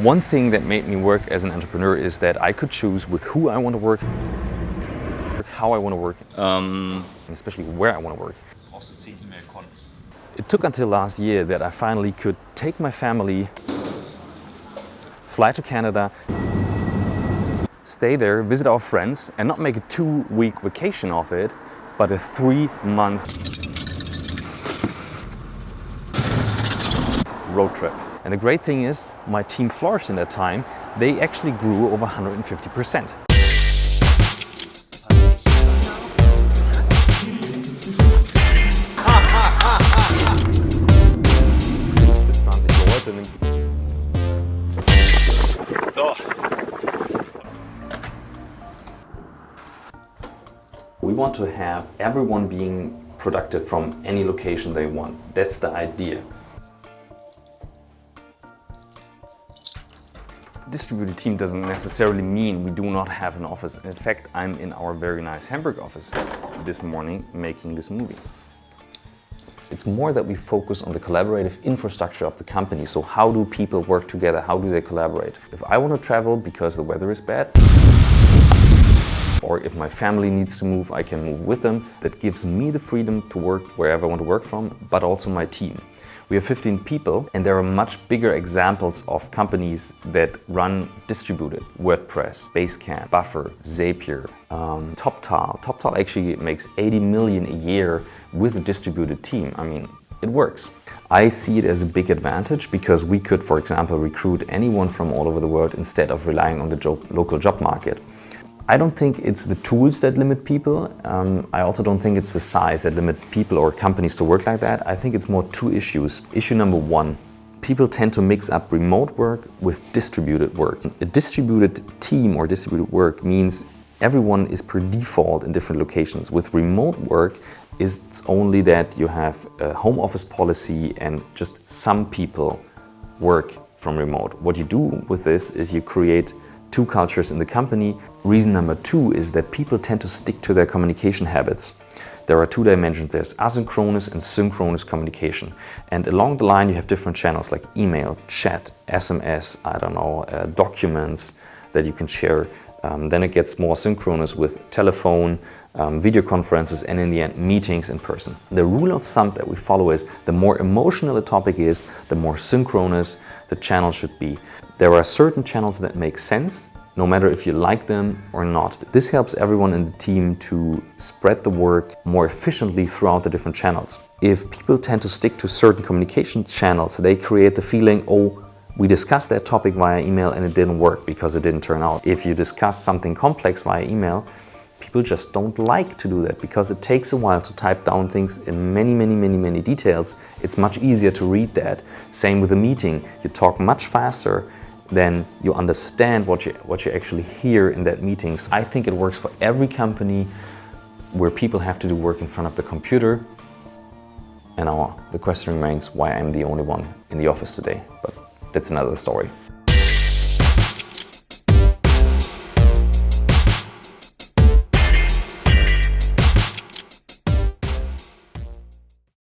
One thing that made me work as an entrepreneur is that I could choose with who I want to work, how I want to work, and especially where I want to work. It took until last year that I finally could take my family, fly to Canada, stay there, visit our friends, and not make a 2-week vacation of it, but a 3-month road trip. And the great thing is, my team flourished in that time. They actually grew over 150%. We want to have everyone being productive from any location they want. That's the idea. Distributed team doesn't necessarily mean we do not have an office. In fact, I'm in our very nice Hamburg office this morning making this movie. It's more that we focus on the collaborative infrastructure of the company. So how do people work together? How do they collaborate? If I want to travel because the weather is bad, or if my family needs to move, I can move with them. That gives me the freedom to work wherever I want to work from, but also my team. We have 15 people, and there are much bigger examples of companies that run distributed. WordPress, Basecamp, Buffer, Zapier, TopTal. TopTal actually makes 80 million a year with a distributed team. I mean, it works. I see it as a big advantage because we could, for example, recruit anyone from all over the world instead of relying on the local job market. I don't think it's the tools that limit people. I also don't think it's the size that limit people or companies to work like that. I think it's more 2 issues. Issue number 1, people tend to mix up remote work with distributed work. A distributed team or distributed work means everyone is per default in different locations. With remote work, it's only that you have a home office policy and just some people work from remote. What you do with this is you create 2 cultures in the company. Reason number 2 is that people tend to stick to their communication habits. There are 2 dimensions. There's asynchronous and synchronous communication. And along the line you have different channels like email, chat, SMS, documents that you can share. Then it gets more synchronous with telephone, video conferences, and in the end meetings in person. The rule of thumb that we follow is the more emotional a topic is, the more synchronous the channel should be. There are certain channels that make sense, no matter if you like them or not. This helps everyone in the team to spread the work more efficiently throughout the different channels. If people tend to stick to certain communication channels, they create the feeling, oh, we discussed that topic via email and it didn't work because it didn't turn out. If you discuss something complex via email, people just don't like to do that because it takes a while to type down things in many details. It's much easier to read that. Same with a meeting. You talk much faster then you understand what you actually hear in that meeting. So I think it works for every company where people have to do work in front of the computer. And the question remains why I'm the only one in the office today, but that's another story.